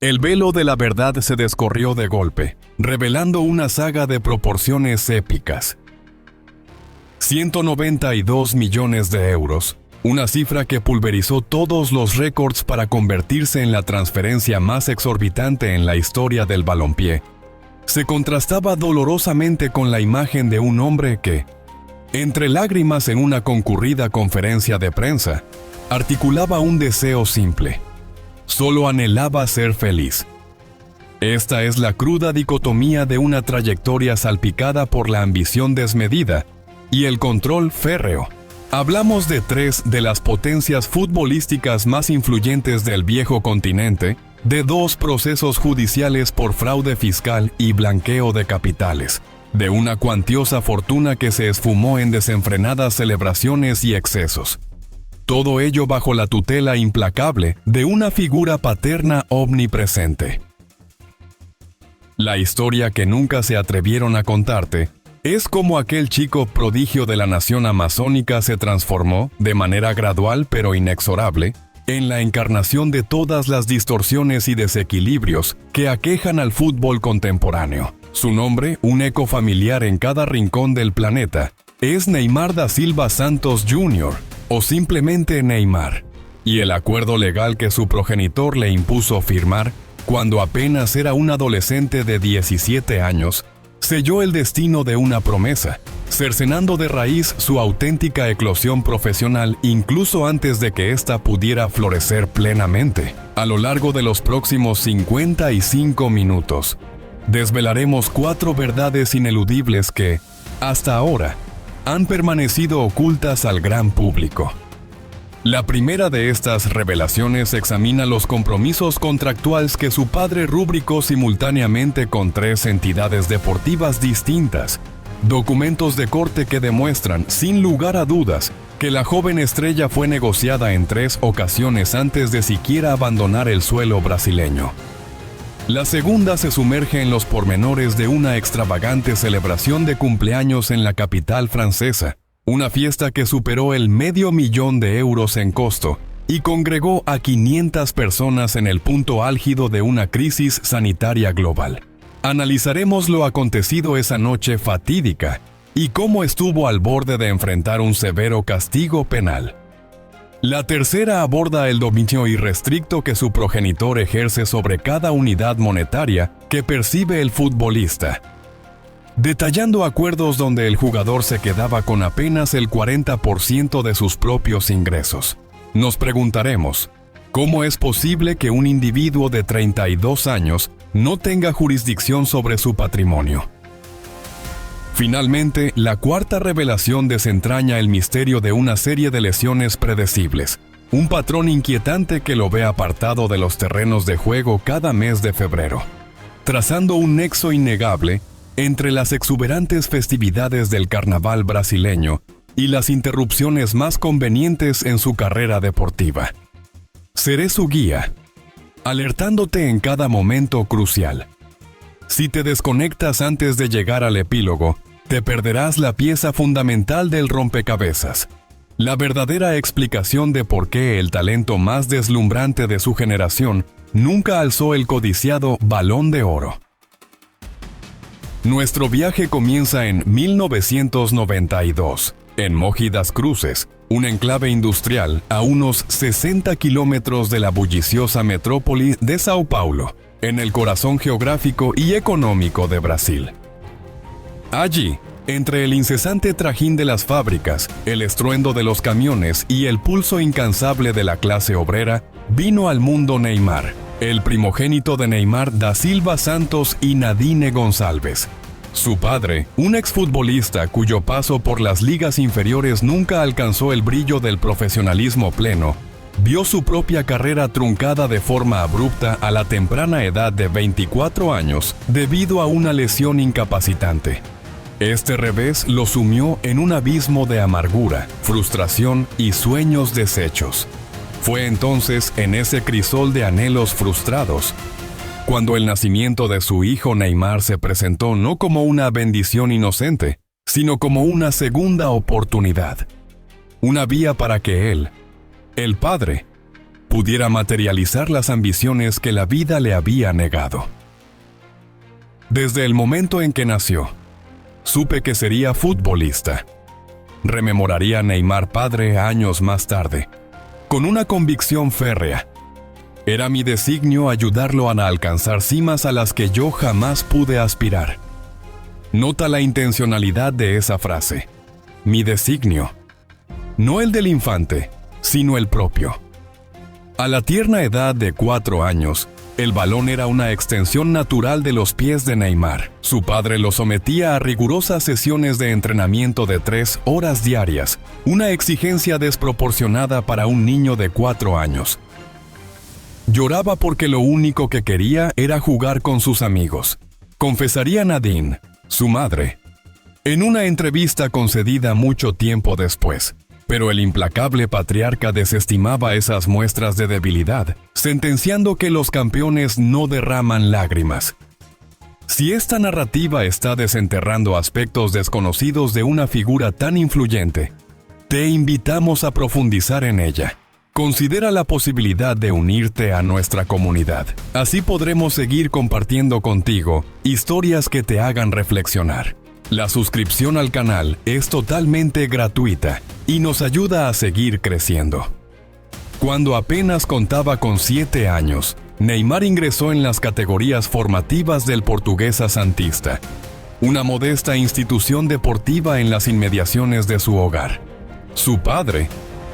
El velo de la verdad se descorrió de golpe, revelando una saga de proporciones épicas. 192 millones de euros, una cifra que pulverizó todos los récords para convertirse en la transferencia más exorbitante en la historia del balompié, se contrastaba dolorosamente con la imagen de un hombre que, entre lágrimas en una concurrida conferencia de prensa, articulaba un deseo simple. Solo anhelaba ser feliz. Esta es la cruda dicotomía de una trayectoria salpicada por la ambición desmedida y el control férreo. Hablamos de tres de las potencias futbolísticas más influyentes del viejo continente, de dos procesos judiciales por fraude fiscal y blanqueo de capitales, de una cuantiosa fortuna que se esfumó en desenfrenadas celebraciones y excesos. Todo ello bajo la tutela implacable de una figura paterna omnipresente. La historia que nunca se atrevieron a contarte es cómo aquel chico prodigio de la nación amazónica se transformó, de manera gradual pero inexorable, en la encarnación de todas las distorsiones y desequilibrios que aquejan al fútbol contemporáneo. Su nombre, un eco familiar en cada rincón del planeta, es Neymar da Silva Santos Jr., o simplemente Neymar, y el acuerdo legal que su progenitor le impuso firmar cuando apenas era un adolescente de 17 años, selló el destino de una promesa, cercenando de raíz su auténtica eclosión profesional incluso antes de que ésta pudiera florecer plenamente. A lo largo de los próximos 55 minutos, desvelaremos 4 verdades ineludibles que, hasta ahora, han permanecido ocultas al gran público. La primera de estas revelaciones examina los compromisos contractuales que su padre rubricó simultáneamente con 3 entidades deportivas distintas, documentos de corte que demuestran, sin lugar a dudas, que la joven estrella fue negociada en 3 ocasiones antes de siquiera abandonar el suelo brasileño. La segunda se sumerge en los pormenores de una extravagante celebración de cumpleaños en la capital francesa, una fiesta que superó el $500,000 en costo y congregó a 500 personas en el punto álgido de una crisis sanitaria global. Analizaremos lo acontecido esa noche fatídica y cómo estuvo al borde de enfrentar un severo castigo penal. La tercera aborda el dominio irrestricto que su progenitor ejerce sobre cada unidad monetaria que percibe el futbolista, detallando acuerdos donde el jugador se quedaba con apenas el 40% de sus propios ingresos. Nos preguntaremos, ¿cómo es posible que un individuo de 32 años no tenga jurisdicción sobre su patrimonio? Finalmente, la cuarta revelación desentraña el misterio de una serie de lesiones predecibles, un patrón inquietante que lo ve apartado de los terrenos de juego cada mes de febrero, trazando un nexo innegable entre las exuberantes festividades del carnaval brasileño y las interrupciones más convenientes en su carrera deportiva. Seré su guía, alertándote en cada momento crucial. Si te desconectas antes de llegar al epílogo, te perderás la pieza fundamental del rompecabezas, la verdadera explicación de por qué el talento más deslumbrante de su generación nunca alzó el codiciado Balón de Oro. Nuestro viaje comienza en 1992, en Mogi das Cruzes, un enclave industrial a unos 60 kilómetros de la bulliciosa metrópoli de Sao Paulo, en el corazón geográfico y económico de Brasil. Allí, entre el incesante trajín de las fábricas, el estruendo de los camiones y el pulso incansable de la clase obrera, vino al mundo Neymar, el primogénito de Neymar da Silva Santos y Nadine Gonçalves. Su padre, un exfutbolista cuyo paso por las ligas inferiores nunca alcanzó el brillo del profesionalismo pleno, vio su propia carrera truncada de forma abrupta a la temprana edad de 24 años debido a una lesión incapacitante. Este revés lo sumió en un abismo de amargura, frustración y sueños deshechos. Fue entonces en ese crisol de anhelos frustrados, cuando el nacimiento de su hijo Neymar se presentó no como una bendición inocente, sino como una segunda oportunidad. Una vía para que él, el padre, pudiera materializar las ambiciones que la vida le había negado. Desde el momento en que nació, supe que sería futbolista. Rememoraría a Neymar padre años más tarde, con una convicción férrea. Era mi designio ayudarlo a alcanzar cimas a las que yo jamás pude aspirar. Nota la intencionalidad de esa frase. Mi designio. No el del infante, sino el propio. A la tierna edad de 4 años, el balón era una extensión natural de los pies de Neymar. Su padre lo sometía a rigurosas sesiones de entrenamiento de 3 horas diarias, una exigencia desproporcionada para un niño de 4 años. Lloraba porque lo único que quería era jugar con sus amigos, confesaría Nadine, su madre, en una entrevista concedida mucho tiempo después. Pero el implacable patriarca desestimaba esas muestras de debilidad, sentenciando que los campeones no derraman lágrimas. Si esta narrativa está desenterrando aspectos desconocidos de una figura tan influyente, te invitamos a profundizar en ella. Considera la posibilidad de unirte a nuestra comunidad. Así podremos seguir compartiendo contigo historias que te hagan reflexionar. La suscripción al canal es totalmente gratuita y nos ayuda a seguir creciendo. Cuando apenas contaba con 7 años, Neymar ingresó en las categorías formativas del Portuguesa Santista, una modesta institución deportiva en las inmediaciones de su hogar. Su padre,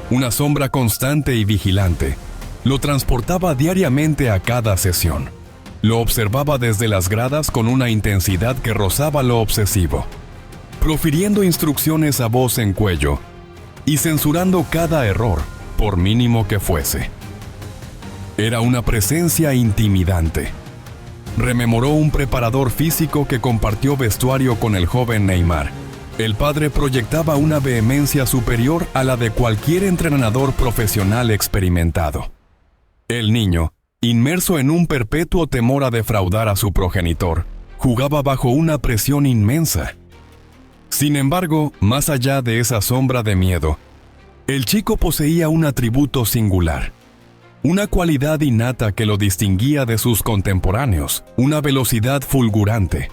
una sombra constante y vigilante, lo transportaba diariamente a cada sesión. Lo observaba desde las gradas con una intensidad que rozaba lo obsesivo, profiriendo instrucciones a voz en cuello y censurando cada error, por mínimo que fuese. Era una presencia intimidante. Rememoró un preparador físico que compartió vestuario con el joven Neymar. El padre proyectaba una vehemencia superior a la de cualquier entrenador profesional experimentado. El niño, inmerso en un perpetuo temor a defraudar a su progenitor, jugaba bajo una presión inmensa. Sin embargo, más allá de esa sombra de miedo, el chico poseía un atributo singular, una cualidad innata que lo distinguía de sus contemporáneos, una velocidad fulgurante,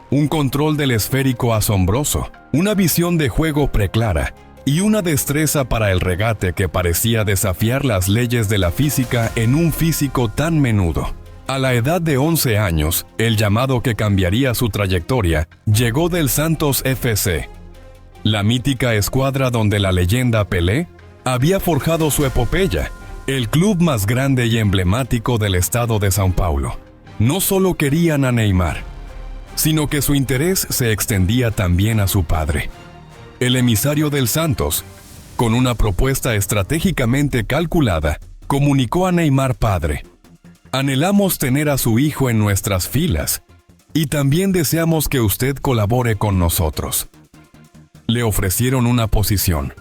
un control del esférico asombroso, una visión de juego preclara y una destreza para el regate que parecía desafiar las leyes de la física en un físico tan menudo. A la edad de 11 años, el llamado que cambiaría su trayectoria llegó del Santos FC, la mítica escuadra donde la leyenda Pelé había forjado su epopeya, el club más grande y emblemático del estado de São Paulo. No solo querían a Neymar, sino que su interés se extendía también a su padre. El emisario del Santos, con una propuesta estratégicamente calculada, comunicó a Neymar padre: anhelamos tener a su hijo en nuestras filas y también deseamos que usted colabore con nosotros. Le ofrecieron una posición: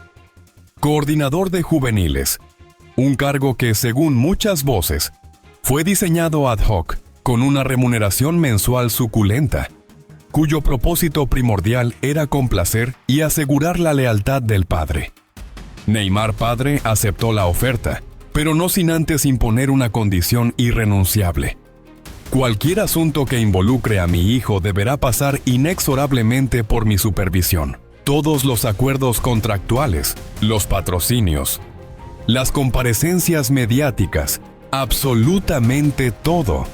coordinador de juveniles, un cargo que, según muchas voces, fue diseñado ad hoc, con una remuneración mensual suculenta, cuyo propósito primordial era complacer y asegurar la lealtad del padre. Neymar padre aceptó la oferta, pero no sin antes imponer una condición irrenunciable: cualquier asunto que involucre a mi hijo deberá pasar inexorablemente por mi supervisión. Todos los acuerdos contractuales, los patrocinios, las comparecencias mediáticas, absolutamente todo.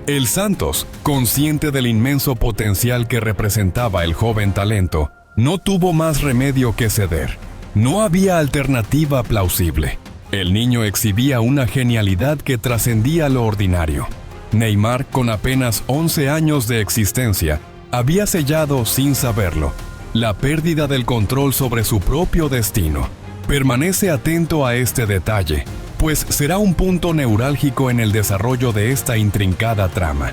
El Santos, consciente del inmenso potencial que representaba el joven talento, no tuvo más remedio que ceder. No había alternativa plausible. El niño exhibía una genialidad que trascendía lo ordinario. Neymar, con apenas 11 años de existencia, había sellado, sin saberlo, la pérdida del control sobre su propio destino. Permanece atento a este detalle, pues será un punto neurálgico en el desarrollo de esta intrincada trama.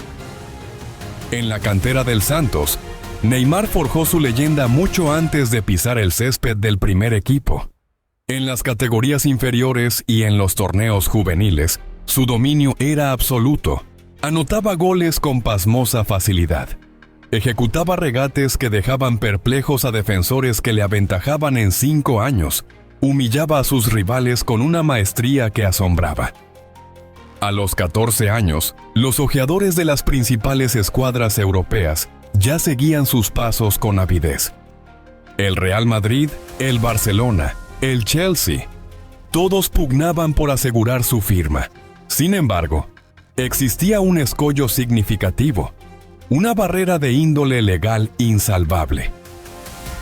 En la cantera del Santos, Neymar forjó su leyenda mucho antes de pisar el césped del primer equipo. En las categorías inferiores y en los torneos juveniles, su dominio era absoluto. Anotaba goles con pasmosa facilidad. Ejecutaba regates que dejaban perplejos a defensores que le aventajaban en 5 años. humillaba a sus rivales con una maestría que asombraba. A los 14 años, los ojeadores de las principales escuadras europeas ya seguían sus pasos con avidez. El Real Madrid, el Barcelona, el Chelsea, todos pugnaban por asegurar su firma. Sin embargo, existía un escollo significativo, una barrera de índole legal insalvable.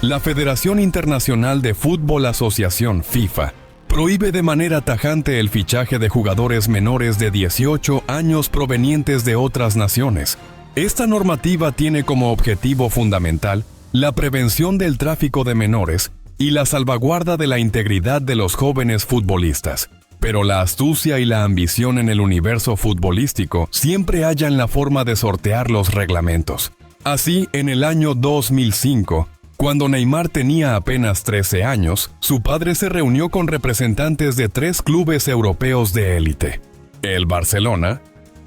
La Federación Internacional de Fútbol Asociación FIFA prohíbe de manera tajante el fichaje de jugadores menores de 18 años provenientes de otras naciones. Esta normativa tiene como objetivo fundamental la prevención del tráfico de menores y la salvaguarda de la integridad de los jóvenes futbolistas. Pero la astucia y la ambición en el universo futbolístico siempre hallan la forma de sortear los reglamentos. Así, en el año 2005, cuando Neymar tenía apenas 13 años, su padre se reunió con representantes de 3 clubes europeos de élite: el Barcelona,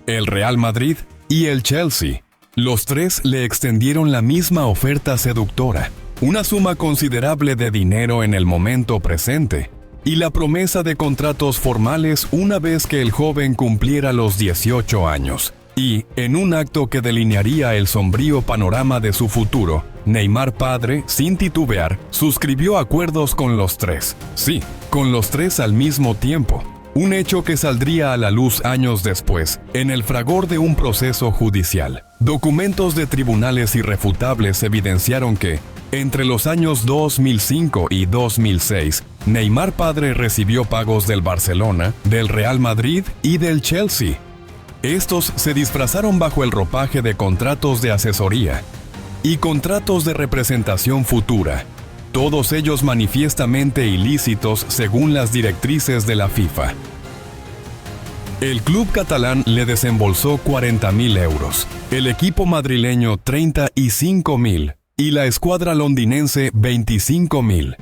el Real Madrid y el Chelsea. Los 3 le extendieron la misma oferta seductora, una suma considerable de dinero en el momento presente, y la promesa de contratos formales una vez que el joven cumpliera los 18 años. Y, en un acto que delinearía el sombrío panorama de su futuro, Neymar padre, sin titubear, suscribió acuerdos con los 3. Sí, con los 3 al mismo tiempo. Un hecho que saldría a la luz años después, en el fragor de un proceso judicial. Documentos de tribunales irrefutables evidenciaron que, entre los años 2005 y 2006, Neymar padre recibió pagos del Barcelona, del Real Madrid y del Chelsea. Estos se disfrazaron bajo el ropaje de contratos de asesoría y contratos de representación futura, todos ellos manifiestamente ilícitos según las directrices de la FIFA. El club catalán le desembolsó 40.000 euros, el equipo madrileño 35.000 y la escuadra londinense 25.000.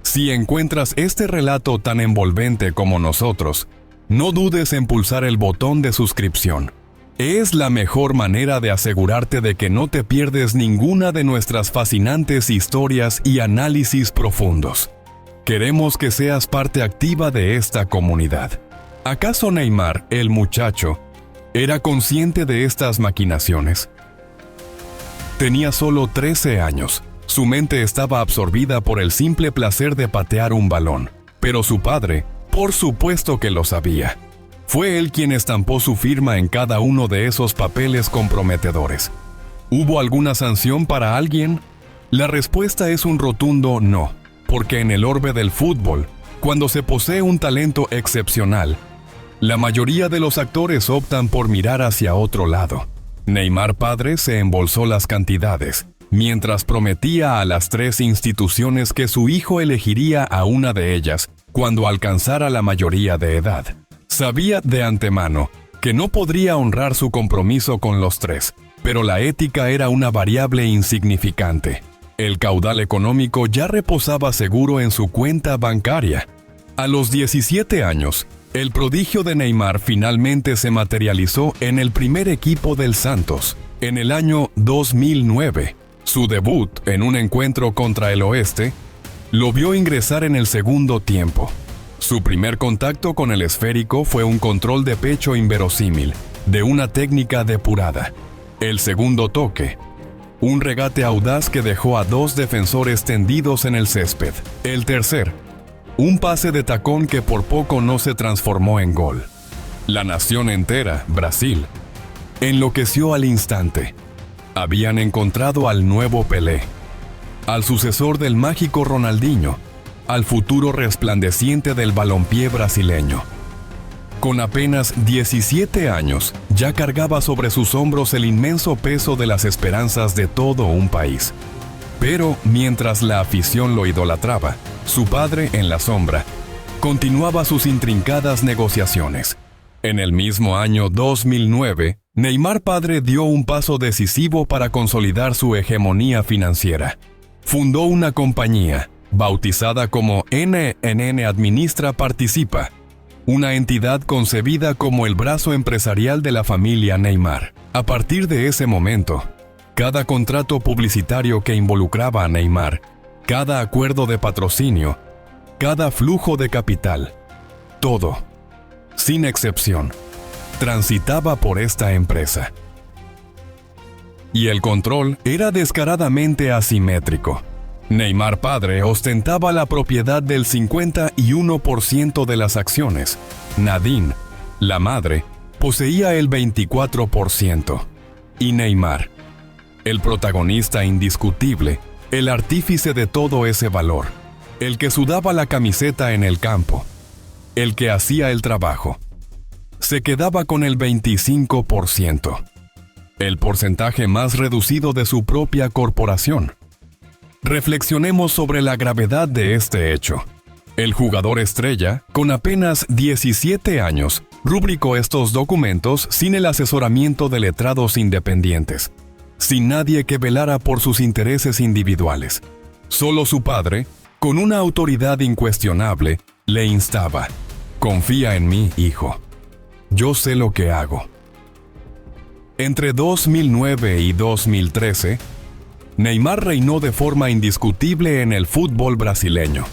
Si encuentras este relato tan envolvente como nosotros, no dudes en pulsar el botón de suscripción. Es la mejor manera de asegurarte de que no te pierdes ninguna de nuestras fascinantes historias y análisis profundos. Queremos que seas parte activa de esta comunidad. ¿Acaso Neymar, el muchacho, era consciente de estas maquinaciones? Tenía solo 13 años. Su mente estaba absorbida por el simple placer de patear un balón, pero su padre, por supuesto que lo sabía. Fue él quien estampó su firma en cada uno de esos papeles comprometedores. ¿Hubo alguna sanción para alguien? La respuesta es un rotundo no, porque en el orbe del fútbol, cuando se posee un talento excepcional, la mayoría de los actores optan por mirar hacia otro lado. Neymar padre se embolsó las cantidades, mientras prometía a las 3 instituciones que su hijo elegiría a una de ellas cuando alcanzara la mayoría de edad. Sabía de antemano que no podría honrar su compromiso con los 3, pero la ética era una variable insignificante. El caudal económico ya reposaba seguro en su cuenta bancaria. A los 17 años, el prodigio de Neymar finalmente se materializó en el primer equipo del Santos, en el año 2009. Su debut en un encuentro contra el Oeste lo vio ingresar en el segundo tiempo. Su primer contacto con el esférico fue un control de pecho inverosímil, de una técnica depurada. El segundo toque, un regate audaz que dejó a 2 defensores tendidos en el césped. El tercer, un pase de tacón que por poco no se transformó en gol. La nación entera, Brasil, enloqueció al instante. Habían encontrado al nuevo Pelé, al sucesor del mágico Ronaldinho, al futuro resplandeciente del balompié brasileño. Con apenas 17 años, ya cargaba sobre sus hombros el inmenso peso de las esperanzas de todo un país. Pero, mientras la afición lo idolatraba, su padre, en la sombra, continuaba sus intrincadas negociaciones. En el mismo año 2009, Neymar padre dio un paso decisivo para consolidar su hegemonía financiera. Fundó una compañía, bautizada como NNN Administra Participa, una entidad concebida como el brazo empresarial de la familia Neymar. A partir de ese momento, cada contrato publicitario que involucraba a Neymar, cada acuerdo de patrocinio, cada flujo de capital, todo, sin excepción, transitaba por esta empresa. Y el control era descaradamente asimétrico. Neymar padre ostentaba la propiedad del 51% de las acciones. Nadine, la madre, poseía el 24%. Y Neymar, el protagonista indiscutible, el artífice de todo ese valor, el que sudaba la camiseta en el campo, el que hacía el trabajo, se quedaba con el 25%, el porcentaje más reducido de su propia corporación. Reflexionemos sobre la gravedad de este hecho. El jugador estrella, con apenas 17 años, rubricó estos documentos sin el asesoramiento de letrados independientes, sin nadie que velara por sus intereses individuales. Solo su padre, con una autoridad incuestionable, le instaba: «Confía en mí, hijo. Yo sé lo que hago». Entre 2009 y 2013, Neymar reinó de forma indiscutible en el fútbol brasileño.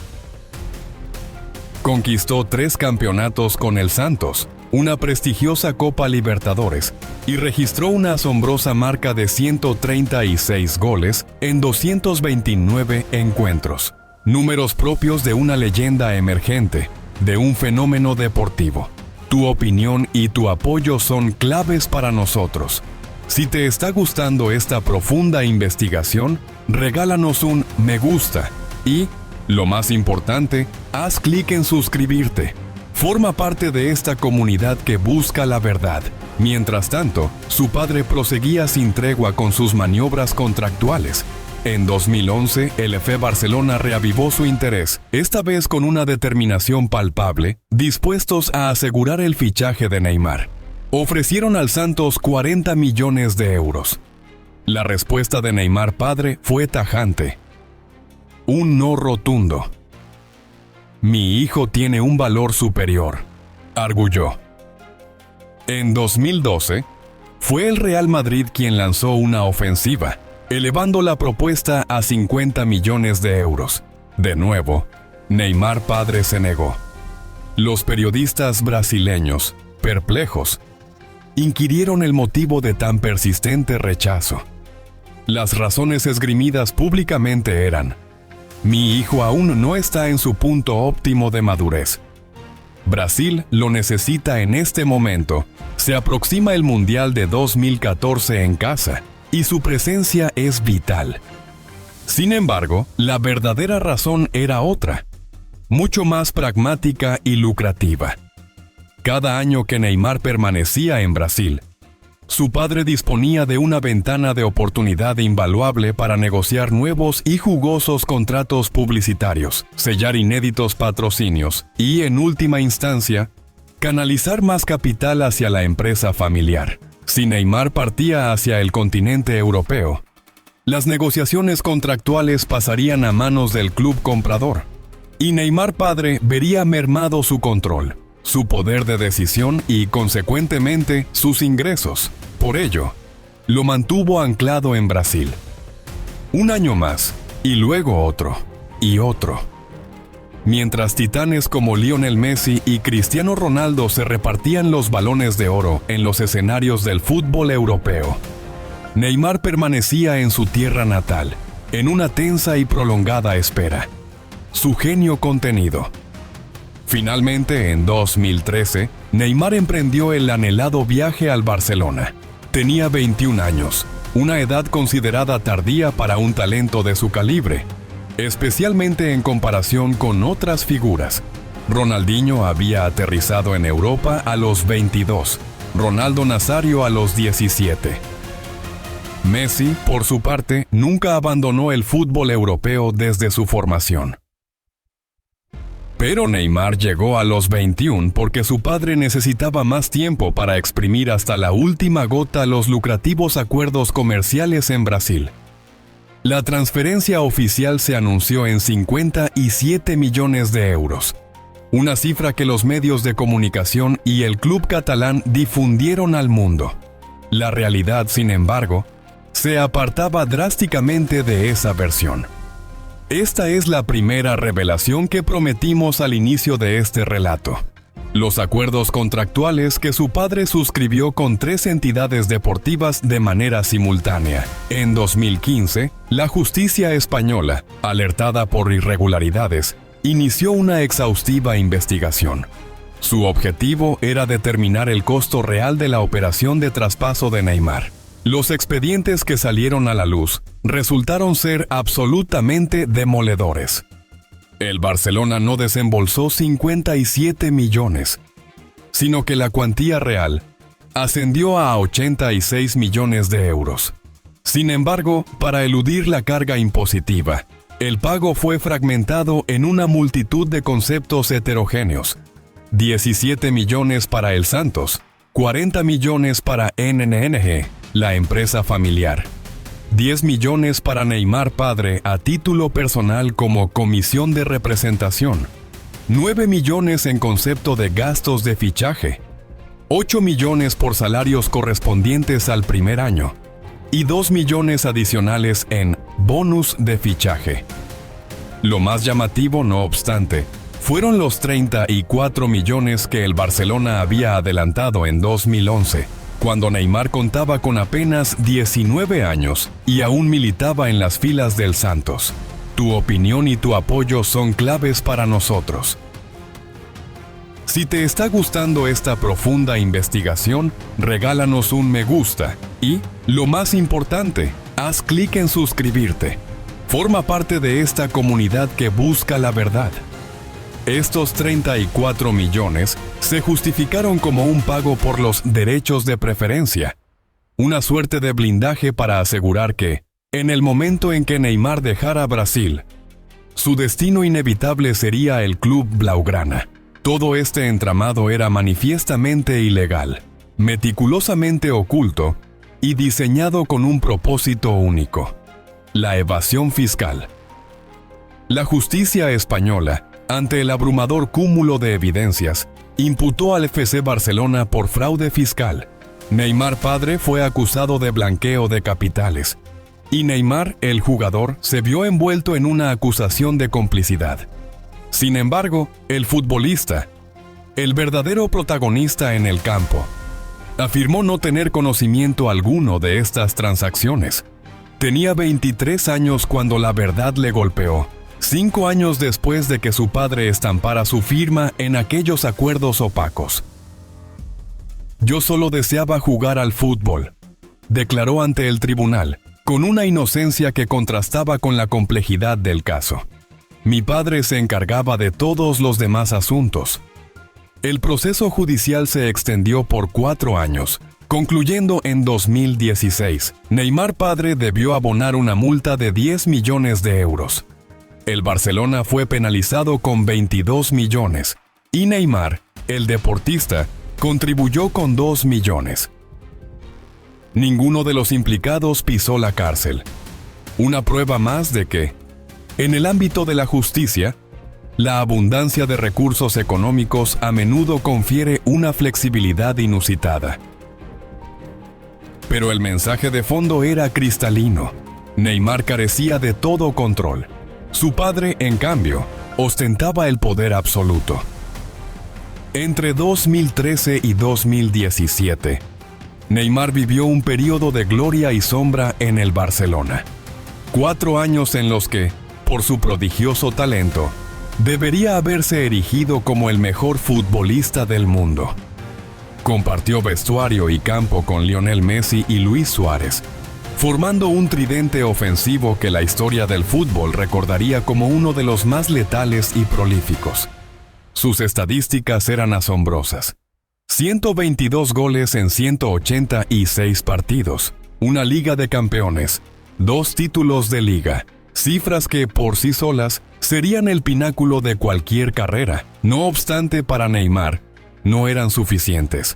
Conquistó 3 campeonatos con el Santos, una prestigiosa Copa Libertadores, y registró una asombrosa marca de 136 goles en 229 encuentros. Números propios de una leyenda emergente, de un fenómeno deportivo. Tu opinión y tu apoyo son claves para nosotros. Si te está gustando esta profunda investigación, regálanos un me gusta y, lo más importante, haz clic en suscribirte. Forma parte de esta comunidad que busca la verdad. Mientras tanto, su padre proseguía sin tregua con sus maniobras contractuales. En 2011, el FC Barcelona reavivó su interés, esta vez con una determinación palpable, dispuestos a asegurar el fichaje de Neymar. Ofrecieron al Santos 40 millones de euros. La respuesta de Neymar padre fue tajante. Un no rotundo. «Mi hijo tiene un valor superior», arguyó. En 2012, fue el Real Madrid quien lanzó una ofensiva, elevando la propuesta a 50 millones de euros. De nuevo, Neymar padre se negó. Los periodistas brasileños, perplejos, inquirieron el motivo de tan persistente rechazo. Las razones esgrimidas públicamente eran: «Mi hijo aún no está en su punto óptimo de madurez. Brasil lo necesita en este momento. Se aproxima el Mundial de 2014 en casa y su presencia es vital». Sin embargo, la verdadera razón era otra, mucho más pragmática y lucrativa. Cada año que Neymar permanecía en Brasil, su padre disponía de una ventana de oportunidad invaluable para negociar nuevos y jugosos contratos publicitarios, sellar inéditos patrocinios y, en última instancia, canalizar más capital hacia la empresa familiar. Si Neymar partía hacia el continente europeo, las negociaciones contractuales pasarían a manos del club comprador, y Neymar padre vería mermado su control, su poder de decisión y, consecuentemente, sus ingresos. Por ello, lo mantuvo anclado en Brasil. Un año más, y luego otro, y otro. Mientras titanes como Lionel Messi y Cristiano Ronaldo se repartían los balones de oro en los escenarios del fútbol europeo, Neymar permanecía en su tierra natal, en una tensa y prolongada espera. Su genio contenido. Finalmente, en 2013, Neymar emprendió el anhelado viaje al Barcelona. Tenía 21 años, una edad considerada tardía para un talento de su calibre, especialmente en comparación con otras figuras. Ronaldinho había aterrizado en Europa a los 22, Ronaldo Nazario a los 17. Messi, por su parte, nunca abandonó el fútbol europeo desde su formación. Pero Neymar llegó a los 21 porque su padre necesitaba más tiempo para exprimir hasta la última gota los lucrativos acuerdos comerciales en Brasil. La transferencia oficial se anunció en 57 millones de euros, una cifra que los medios de comunicación y el club catalán difundieron al mundo. La realidad, sin embargo, se apartaba drásticamente de esa versión. Esta es la primera revelación que prometimos al inicio de este relato. Los acuerdos contractuales que su padre suscribió con 3 entidades deportivas de manera simultánea. En 2015, la justicia española, alertada por irregularidades, inició una exhaustiva investigación. Su objetivo era determinar el costo real de la operación de traspaso de Neymar. Los expedientes que salieron a la luz resultaron ser absolutamente demoledores. El Barcelona no desembolsó 57 millones, sino que la cuantía real ascendió a 86 millones de euros. Sin embargo, para eludir la carga impositiva, el pago fue fragmentado en una multitud de conceptos heterogéneos. 17 millones para el Santos, 40 millones para NNNG, la empresa familiar. 10 millones para Neymar padre a título personal como comisión de representación. 9 millones en concepto de gastos de fichaje. 8 millones por salarios correspondientes al primer año. Y 2 millones adicionales en bonus de fichaje. Lo más llamativo, no obstante, fueron los 34 millones que el Barcelona había adelantado en 2011, cuando Neymar contaba con apenas 19 años y aún militaba en las filas del Santos. Tu opinión y tu apoyo son claves para nosotros. Si te está gustando esta profunda investigación, regálanos un me gusta y, lo más importante, haz clic en suscribirte. Forma parte de esta comunidad que busca la verdad. Estos 34 millones se justificaron como un pago por los derechos de preferencia, una suerte de blindaje para asegurar que, en el momento en que Neymar dejara Brasil, su destino inevitable sería el club blaugrana. Todo este entramado era manifiestamente ilegal, meticulosamente oculto y diseñado con un propósito único: la evasión fiscal. La justicia española, ante el abrumador cúmulo de evidencias, imputó al FC Barcelona por fraude fiscal. Neymar padre fue acusado de blanqueo de capitales, y Neymar, el jugador, se vio envuelto en una acusación de complicidad. Sin embargo, el futbolista, el verdadero protagonista en el campo, afirmó no tener conocimiento alguno de estas transacciones. Tenía 23 años cuando la verdad le golpeó. 5 años después de que su padre estampara su firma en aquellos acuerdos opacos. Yo solo deseaba jugar al fútbol, declaró ante el tribunal, con una inocencia que contrastaba con la complejidad del caso. Mi padre se encargaba de todos los demás asuntos. El proceso judicial se extendió por 4 años, concluyendo en 2016. Neymar padre debió abonar una multa de 10 millones de euros. El Barcelona fue penalizado con 22 millones y Neymar, el deportista, contribuyó con 2 millones. Ninguno de los implicados pisó la cárcel. Una prueba más de que, en el ámbito de la justicia, la abundancia de recursos económicos a menudo confiere una flexibilidad inusitada. Pero el mensaje de fondo era cristalino. Neymar carecía de todo control. Su padre, en cambio, ostentaba el poder absoluto. Entre 2013 y 2017, Neymar vivió un periodo de gloria y sombra en el Barcelona. 4 años en los que, por su prodigioso talento, debería haberse erigido como el mejor futbolista del mundo. Compartió vestuario y campo con Lionel Messi y Luis Suárez, formando un tridente ofensivo que la historia del fútbol recordaría como uno de los más letales y prolíficos. Sus estadísticas eran asombrosas. 122 goles en 186 partidos, una Liga de Campeones, 2 títulos de liga, cifras que por sí solas serían el pináculo de cualquier carrera. No obstante, para Neymar, no eran suficientes,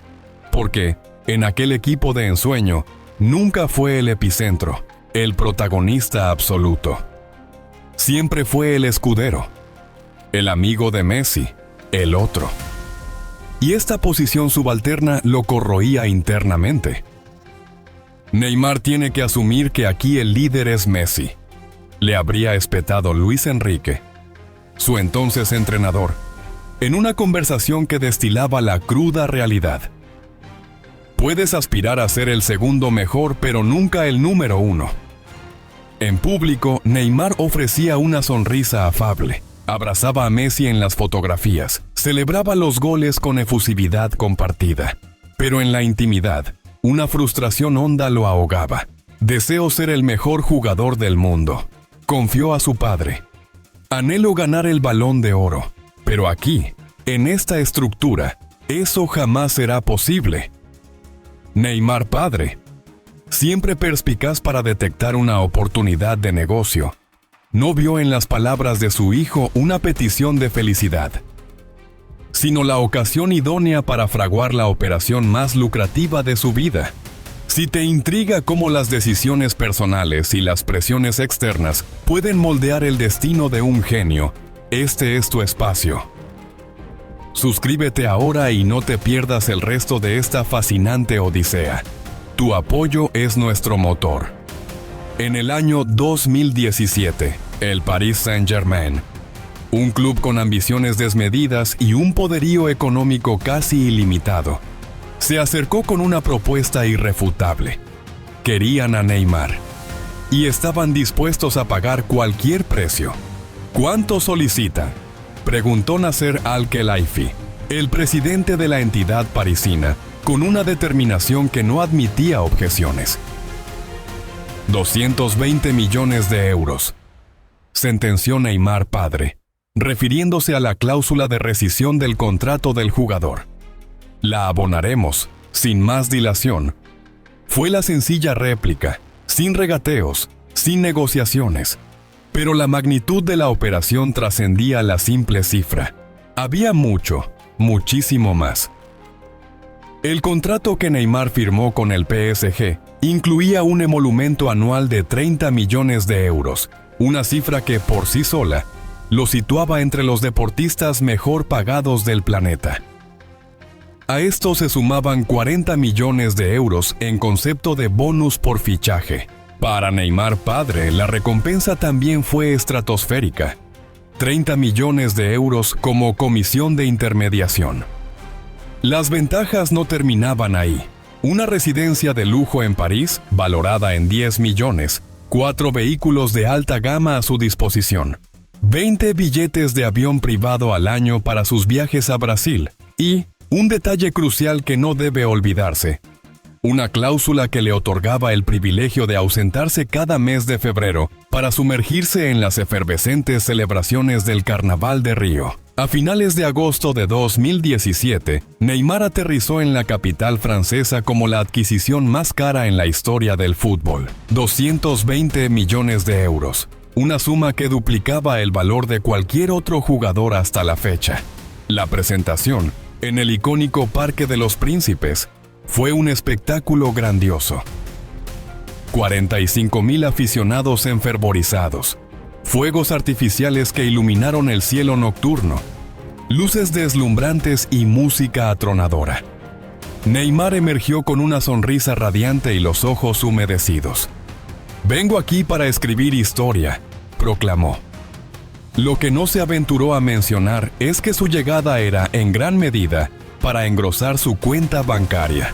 porque, en aquel equipo de ensueño, nunca fue el epicentro, el protagonista absoluto. Siempre fue el escudero, el amigo de Messi, el otro. Y esta posición subalterna lo corroía internamente. Neymar tiene que asumir que aquí el líder es Messi. le habría espetado Luis Enrique, su entonces entrenador, en una conversación que destilaba la cruda realidad. Puedes aspirar a ser el segundo mejor, pero nunca el número uno. En público, Neymar ofrecía una sonrisa afable, abrazaba a Messi en las fotografías, celebraba los goles con efusividad compartida. Pero en la intimidad, una frustración honda lo ahogaba. Deseo ser el mejor jugador del mundo. Confió a su padre. Anhelo ganar el Balón de Oro. Pero aquí, en esta estructura, eso jamás será posible. Neymar padre, siempre perspicaz para detectar una oportunidad de negocio, no vio en las palabras de su hijo una petición de felicidad, sino la ocasión idónea para fraguar la operación más lucrativa de su vida. Si te intriga cómo las decisiones personales y las presiones externas pueden moldear el destino de un genio, este es tu espacio. Suscríbete ahora y no te pierdas el resto de esta fascinante odisea. Tu apoyo es nuestro motor. En el año 2017, el Paris Saint-Germain, un club con ambiciones desmedidas y un poderío económico casi ilimitado, se acercó con una propuesta irrefutable. Querían a Neymar y estaban dispuestos a pagar cualquier precio. ¿Cuánto solicita?, preguntó Nasser Al-Khelaifi, el presidente de la entidad parisina, con una determinación que no admitía objeciones. 220 millones de euros, sentenció Neymar padre, refiriéndose a la cláusula de rescisión del contrato del jugador. La abonaremos, sin más dilación. Fue la sencilla réplica, sin regateos, sin negociaciones. Pero la magnitud de la operación trascendía la simple cifra. Había mucho, muchísimo más. El contrato que Neymar firmó con el PSG incluía un emolumento anual de 30 millones de euros, una cifra que por sí sola lo situaba entre los deportistas mejor pagados del planeta. A esto se sumaban 40 millones de euros en concepto de bonus por fichaje. Para Neymar padre, la recompensa también fue estratosférica. 30 millones de euros como comisión de intermediación. Las ventajas no terminaban ahí. Una residencia de lujo en París, valorada en 10 millones, 4 vehículos de alta gama a su disposición, 20 billetes de avión privado al año para sus viajes a Brasil y, un detalle crucial que no debe olvidarse, una cláusula que le otorgaba el privilegio de ausentarse cada mes de febrero para sumergirse en las efervescentes celebraciones del Carnaval de Río. A finales de agosto de 2017, Neymar aterrizó en la capital francesa como la adquisición más cara en la historia del fútbol, 220 millones de euros, una suma que duplicaba el valor de cualquier otro jugador hasta la fecha. La presentación, en el icónico Parque de los Príncipes, fue un espectáculo grandioso. 45,000 aficionados enfervorizados, fuegos artificiales que iluminaron el cielo nocturno, luces deslumbrantes y música atronadora. Neymar emergió con una sonrisa radiante y los ojos humedecidos. «Vengo aquí para escribir historia», proclamó. Lo que no se aventuró a mencionar es que su llegada era, en gran medida, para engrosar su cuenta bancaria.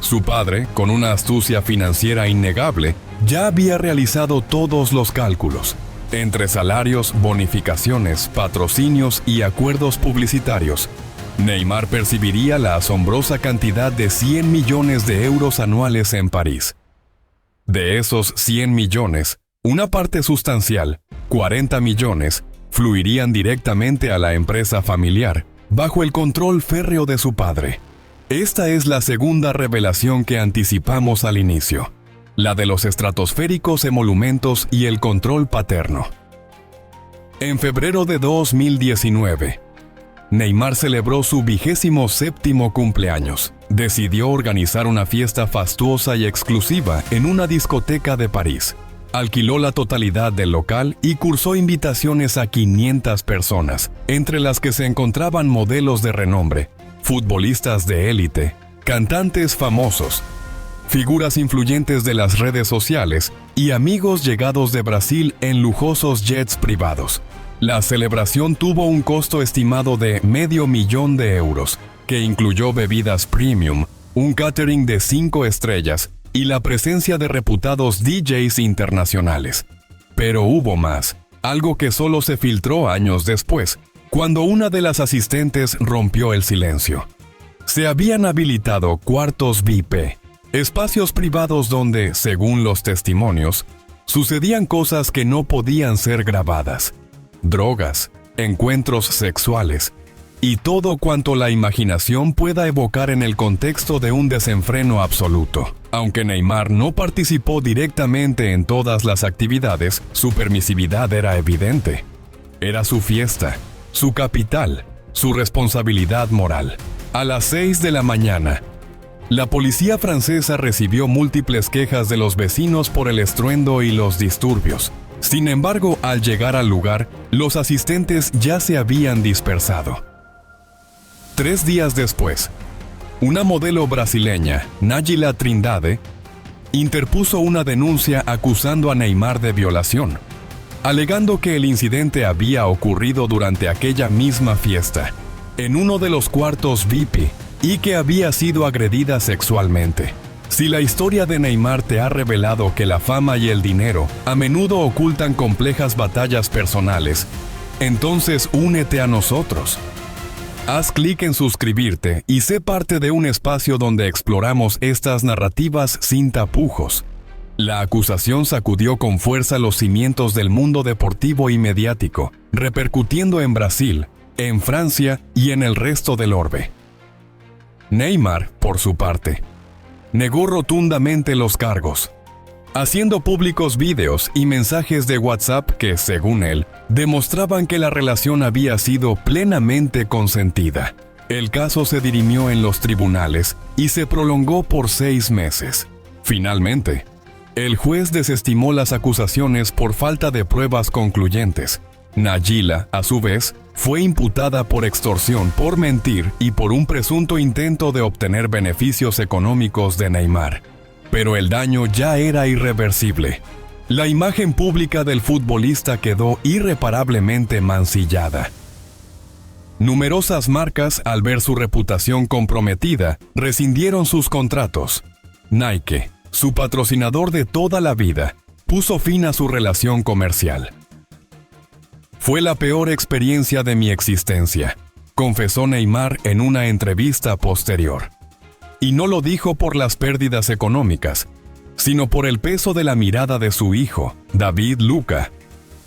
Su padre, con una astucia financiera innegable, ya había realizado todos los cálculos. Entre salarios, bonificaciones, patrocinios y acuerdos publicitarios, Neymar percibiría la asombrosa cantidad de 100 millones de euros anuales en París. De esos 100 millones, una parte sustancial, 40 millones, fluirían directamente a la empresa familiar, bajo el control férreo de su padre. Esta es la segunda revelación que anticipamos al inicio, la de los estratosféricos emolumentos y el control paterno. En febrero de 2019, Neymar celebró su 27º cumpleaños. Decidió organizar una fiesta fastuosa y exclusiva en una discoteca de París. Alquiló la totalidad del local y cursó invitaciones a 500 personas, entre las que se encontraban modelos de renombre, futbolistas de élite, cantantes famosos, figuras influyentes de las redes sociales y amigos llegados de Brasil en lujosos jets privados. La celebración tuvo un costo estimado de €500,000, que incluyó bebidas premium, un catering de 5 estrellas y la presencia de reputados DJs internacionales. Pero hubo más, algo que solo se filtró años después, cuando una de las asistentes rompió el silencio. Se habían habilitado cuartos VIP, espacios privados donde, según los testimonios, sucedían cosas que no podían ser grabadas. Drogas, encuentros sexuales y todo cuanto la imaginación pueda evocar en el contexto de un desenfreno absoluto. Aunque Neymar no participó directamente en todas las actividades, su permisividad era evidente. Era su fiesta, su capital, su responsabilidad moral. A las 6 de la mañana, la policía francesa recibió múltiples quejas de los vecinos por el estruendo y los disturbios. Sin embargo, al llegar al lugar, los asistentes ya se habían dispersado. 3 días después, una modelo brasileña, Nájila Trindade, interpuso una denuncia acusando a Neymar de violación, alegando que el incidente había ocurrido durante aquella misma fiesta, en uno de los cuartos VIP, y que había sido agredida sexualmente. Si la historia de Neymar te ha revelado que la fama y el dinero a menudo ocultan complejas batallas personales, entonces únete a nosotros. Haz clic en suscribirte y sé parte de un espacio donde exploramos estas narrativas sin tapujos. La acusación sacudió con fuerza los cimientos del mundo deportivo y mediático, repercutiendo en Brasil, en Francia y en el resto del orbe. Neymar, por su parte, negó rotundamente los cargos, haciendo públicos vídeos y mensajes de WhatsApp que, según él, demostraban que la relación había sido plenamente consentida. El caso se dirimió en los tribunales y se prolongó por 6 meses. Finalmente, el juez desestimó las acusaciones por falta de pruebas concluyentes. Nájila, a su vez, fue imputada por extorsión por mentir y por un presunto intento de obtener beneficios económicos de Neymar. Pero el daño ya era irreversible. La imagen pública del futbolista quedó irreparablemente mancillada. Numerosas marcas, al ver su reputación comprometida, rescindieron sus contratos. Nike, su patrocinador de toda la vida, puso fin a su relación comercial. Fue la peor experiencia de mi existencia, confesó Neymar en una entrevista posterior. Y no lo dijo por las pérdidas económicas, sino por el peso de la mirada de su hijo, David Luca,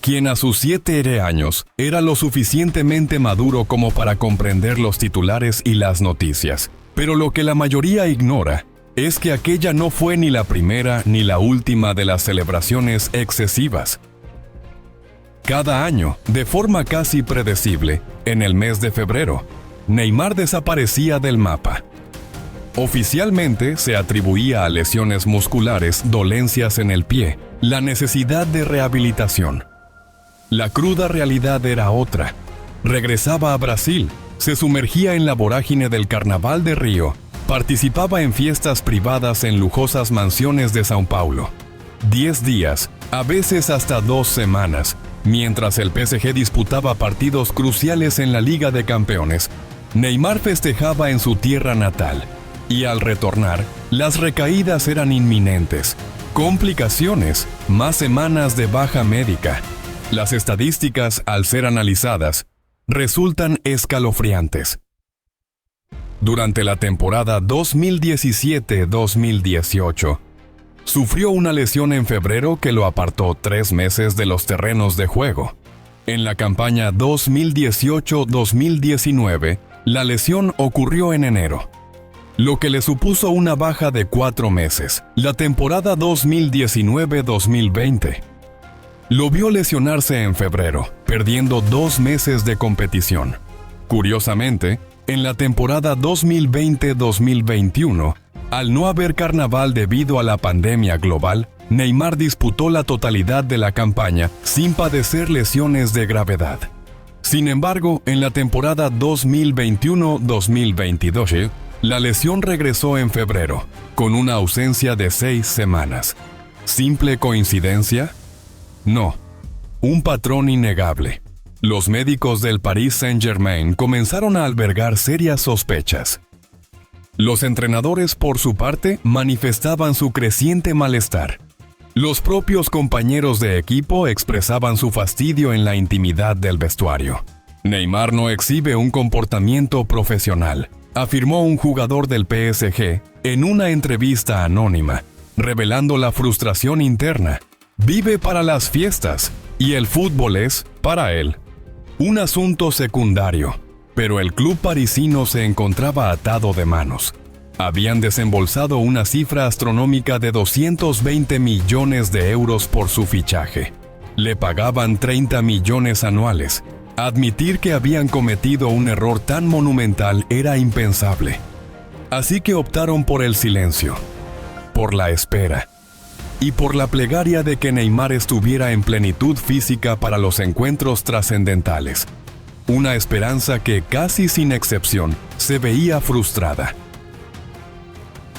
quien a sus 7 años era lo suficientemente maduro como para comprender los titulares y las noticias. Pero lo que la mayoría ignora es que aquella no fue ni la primera ni la última de las celebraciones excesivas. Cada año, de forma casi predecible, en el mes de febrero, Neymar desaparecía del mapa. Oficialmente se atribuía a lesiones musculares, dolencias en el pie, la necesidad de rehabilitación. La cruda realidad era otra. Regresaba a Brasil, se sumergía en la vorágine del Carnaval de Río, participaba en fiestas privadas en lujosas mansiones de São Paulo. 10 días, a veces hasta 2 semanas, mientras el PSG disputaba partidos cruciales en la Liga de Campeones, Neymar festejaba en su tierra natal. Y al retornar, las recaídas eran inminentes. Complicaciones, más semanas de baja médica. Las estadísticas, al ser analizadas, resultan escalofriantes. Durante la temporada 2017-2018, sufrió una lesión en febrero que lo apartó 3 meses de los terrenos de juego. En la campaña 2018-2019, la lesión ocurrió en enero, lo que le supuso una baja de 4 meses. La temporada 2019-2020 lo vio lesionarse en febrero, perdiendo 2 meses de competición. Curiosamente, en la temporada 2020-2021, al no haber carnaval debido a la pandemia global, Neymar disputó la totalidad de la campaña sin padecer lesiones de gravedad. Sin embargo, en la temporada 2021-2022, La lesión regresó en febrero, con una ausencia de 6 semanas. ¿Simple coincidencia? No. Un patrón innegable. Los médicos del Paris Saint-Germain comenzaron a albergar serias sospechas. Los entrenadores, por su parte, manifestaban su creciente malestar. Los propios compañeros de equipo expresaban su fastidio en la intimidad del vestuario. Neymar no exhibe un comportamiento profesional, afirmó un jugador del PSG en una entrevista anónima, revelando la frustración interna. Vive para las fiestas y el fútbol es, para él, un asunto secundario, pero el club parisino se encontraba atado de manos. Habían desembolsado una cifra astronómica de 220 millones de euros por su fichaje. Le pagaban 30 millones anuales. Admitir que habían cometido un error tan monumental era impensable. Así que optaron por el silencio, por la espera y por la plegaria de que Neymar estuviera en plenitud física para los encuentros trascendentales. Una esperanza que, casi sin excepción, se veía frustrada.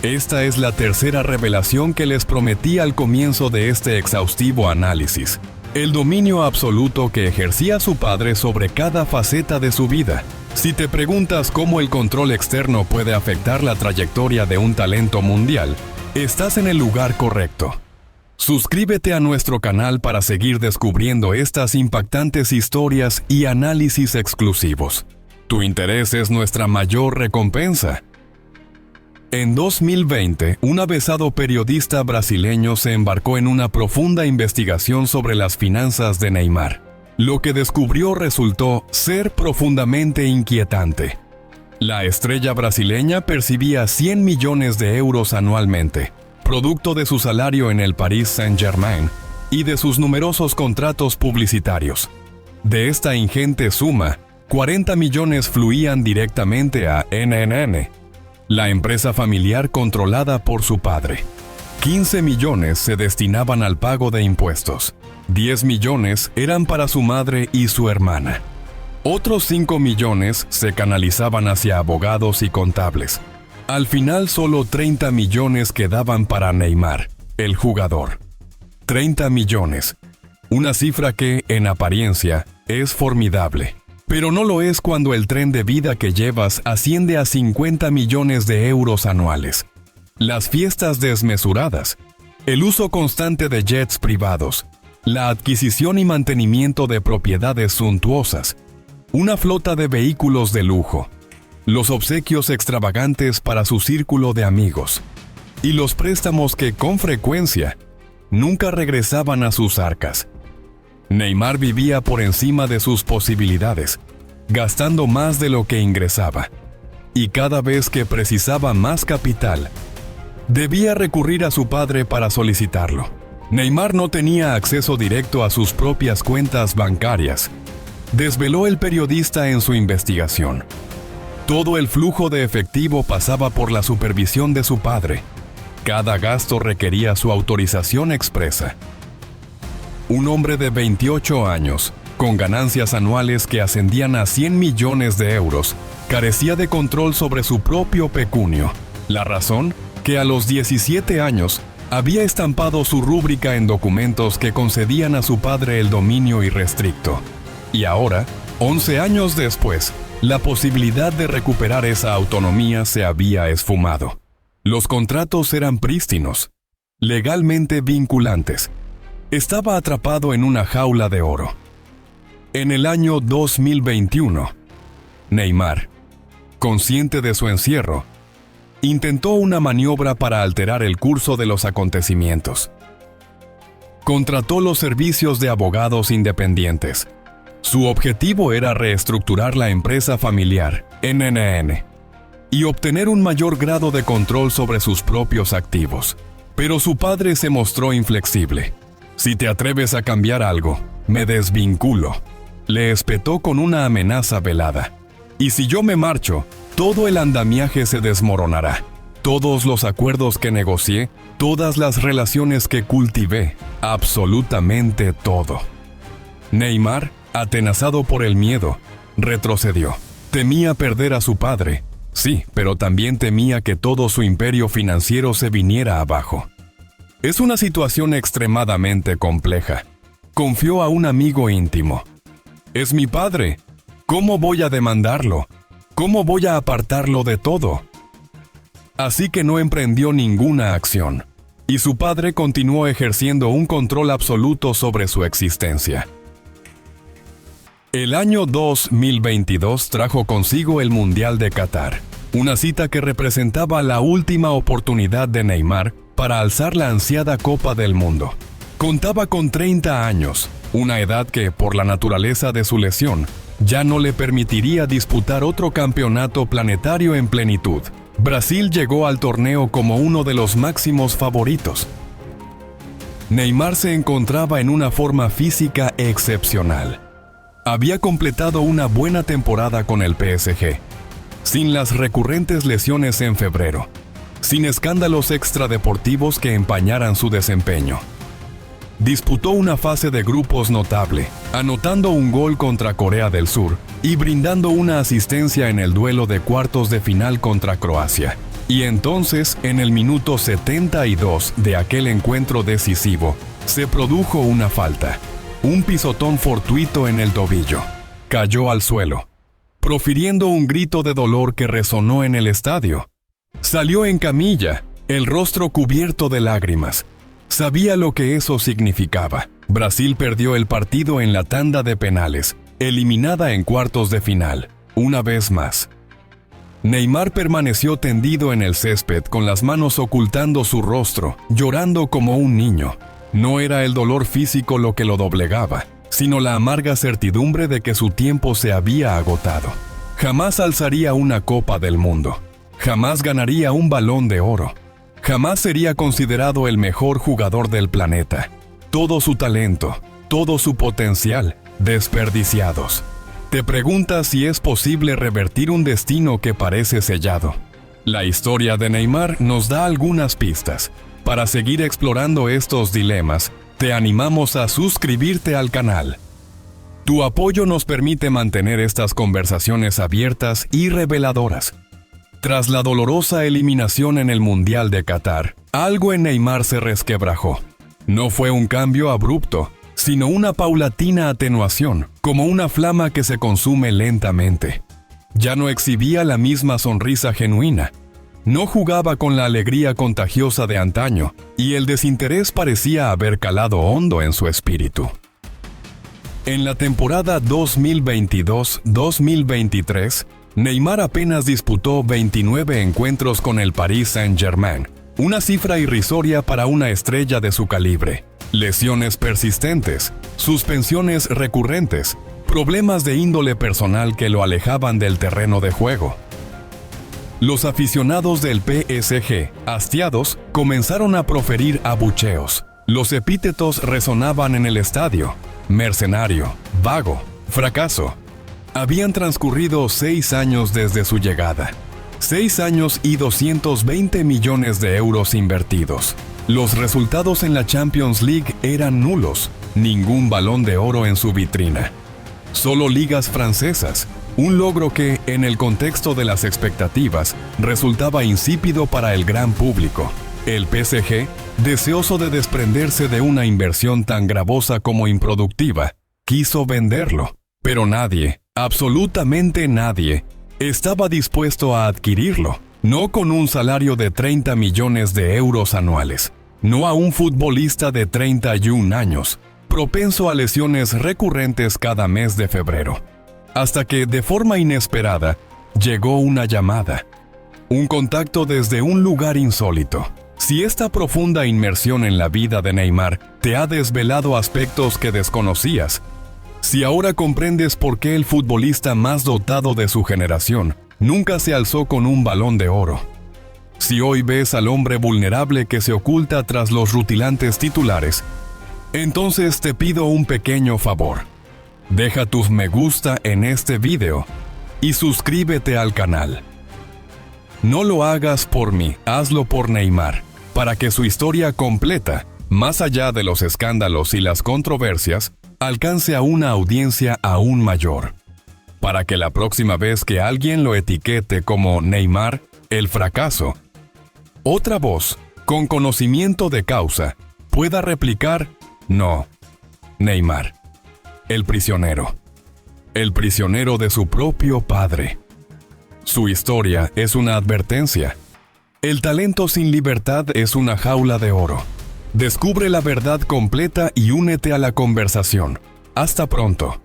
Esta es la tercera revelación que les prometí al comienzo de este exhaustivo análisis. El dominio absoluto que ejercía su padre sobre cada faceta de su vida. Si te preguntas cómo el control externo puede afectar la trayectoria de un talento mundial, estás en el lugar correcto. Suscríbete a nuestro canal para seguir descubriendo estas impactantes historias y análisis exclusivos. Tu interés es nuestra mayor recompensa. En 2020, un avezado periodista brasileño se embarcó en una profunda investigación sobre las finanzas de Neymar. Lo que descubrió resultó ser profundamente inquietante. La estrella brasileña percibía 100 millones de euros anualmente, producto de su salario en el Paris Saint-Germain y de sus numerosos contratos publicitarios. De esta ingente suma, 40 millones fluían directamente a NNN, la empresa familiar controlada por su padre. 15 millones se destinaban al pago de impuestos. 10 millones eran para su madre y su hermana. Otros 5 millones se canalizaban hacia abogados y contables. Al final solo 30 millones quedaban para Neymar, el jugador. 30 millones. Una cifra que, en apariencia, es formidable. Pero no lo es cuando el tren de vida que llevas asciende a 50 millones de euros anuales. Las fiestas desmesuradas, el uso constante de jets privados, la adquisición y mantenimiento de propiedades suntuosas, una flota de vehículos de lujo, los obsequios extravagantes para su círculo de amigos, y los préstamos que, con frecuencia, nunca regresaban a sus arcas. Neymar vivía por encima de sus posibilidades, gastando más de lo que ingresaba, y cada vez que precisaba más capital, debía recurrir a su padre para solicitarlo. Neymar no tenía acceso directo a sus propias cuentas bancarias, desveló el periodista en su investigación. Todo el flujo de efectivo pasaba por la supervisión de su padre. Cada gasto requería su autorización expresa. Un hombre de 28 años, con ganancias anuales que ascendían a 100 millones de euros, carecía de control sobre su propio pecunio. La razón, que a los 17 años había estampado su rúbrica en documentos que concedían a su padre el dominio irrestricto. Y ahora, 11 años después, la posibilidad de recuperar esa autonomía se había esfumado. Los contratos eran prístinos, legalmente vinculantes. Estaba atrapado en una jaula de oro. En el año 2021, Neymar, consciente de su encierro, intentó una maniobra para alterar el curso de los acontecimientos. Contrató los servicios de abogados independientes. Su objetivo era reestructurar la empresa familiar, NNN, y obtener un mayor grado de control sobre sus propios activos. Pero su padre se mostró inflexible. «Si te atreves a cambiar algo, me desvinculo», le espetó con una amenaza velada. «Y si yo me marcho, todo el andamiaje se desmoronará. Todos los acuerdos que negocié, todas las relaciones que cultivé, absolutamente todo». Neymar, atenazado por el miedo, retrocedió. Temía perder a su padre, Sí, pero también temía que todo su imperio financiero se viniera abajo. Es una situación extremadamente compleja. Confió a un amigo íntimo. Es mi padre. ¿Cómo voy a demandarlo? ¿Cómo voy a apartarlo de todo? Así que no emprendió ninguna acción, y su padre continuó ejerciendo un control absoluto sobre su existencia. El año 2022 trajo consigo el Mundial de Qatar, una cita que representaba la última oportunidad de Neymar para alzar la ansiada Copa del Mundo. Contaba con 30 años, una edad que, por la naturaleza de su lesión, ya no le permitiría disputar otro campeonato planetario en plenitud. Brasil llegó al torneo como uno de los máximos favoritos. Neymar se encontraba en una forma física excepcional. Había completado una buena temporada con el PSG, sin las recurrentes lesiones en febrero, sin escándalos extradeportivos que empañaran su desempeño. Disputó una fase de grupos notable, anotando un gol contra Corea del Sur y brindando una asistencia en el duelo de cuartos de final contra Croacia. Y entonces, en el minuto 72 de aquel encuentro decisivo, se produjo una falta. Un pisotón fortuito en el tobillo. Cayó al suelo, profiriendo un grito de dolor que resonó en el estadio. Salió en camilla, el rostro cubierto de lágrimas. Sabía lo que eso significaba. Brasil perdió el partido en la tanda de penales, eliminada en cuartos de final, una vez más. Neymar permaneció tendido en el césped con las manos ocultando su rostro, llorando como un niño. No era el dolor físico lo que lo doblegaba, sino la amarga certidumbre de que su tiempo se había agotado. Jamás alzaría una Copa del Mundo. Jamás ganaría un Balón de Oro. Jamás sería considerado el mejor jugador del planeta. Todo su talento, todo su potencial, desperdiciados. Te preguntas si es posible revertir un destino que parece sellado. La historia de Neymar nos da algunas pistas. Para seguir explorando estos dilemas, te animamos a suscribirte al canal. Tu apoyo nos permite mantener estas conversaciones abiertas y reveladoras. Tras la dolorosa eliminación en el Mundial de Qatar, algo en Neymar se resquebrajó. No fue un cambio abrupto, sino una paulatina atenuación, como una flama que se consume lentamente. Ya no exhibía la misma sonrisa genuina. No jugaba con la alegría contagiosa de antaño, y el desinterés parecía haber calado hondo en su espíritu. En la temporada 2022-2023, Neymar apenas disputó 29 encuentros con el Paris Saint-Germain, una cifra irrisoria para una estrella de su calibre. Lesiones persistentes, suspensiones recurrentes, problemas de índole personal que lo alejaban del terreno de juego. Los aficionados del PSG, hastiados, comenzaron a proferir abucheos. Los epítetos resonaban en el estadio: mercenario, vago, fracaso. Habían transcurrido 6 años desde su llegada. 6 años y 220 millones de euros invertidos. Los resultados en la Champions League eran nulos. Ningún Balón de Oro en su vitrina. Solo ligas francesas. Un logro que, en el contexto de las expectativas, resultaba insípido para el gran público. El PSG, deseoso de desprenderse de una inversión tan gravosa como improductiva, quiso venderlo. Pero nadie, absolutamente nadie, estaba dispuesto a adquirirlo, no con un salario de 30 millones de euros anuales, no a un futbolista de 31 años, propenso a lesiones recurrentes cada mes de febrero. Hasta que, de forma inesperada, llegó una llamada, un contacto desde un lugar insólito. Si esta profunda inmersión en la vida de Neymar te ha desvelado aspectos que desconocías, si ahora comprendes por qué el futbolista más dotado de su generación nunca se alzó con un Balón de Oro, si hoy ves al hombre vulnerable que se oculta tras los rutilantes titulares, entonces te pido un pequeño favor. Deja tus me gusta en este video y suscríbete al canal. No lo hagas por mí, hazlo por Neymar, para que su historia completa, más allá de los escándalos y las controversias, alcance a una audiencia aún mayor. para que la próxima vez que alguien lo etiquete como Neymar, el fracaso, otra voz, con conocimiento de causa, pueda replicar: no, Neymar, el prisionero de su propio padre. Su historia es una advertencia. El talento sin libertad es una jaula de oro. Descubre la verdad completa y únete a la conversación. Hasta pronto.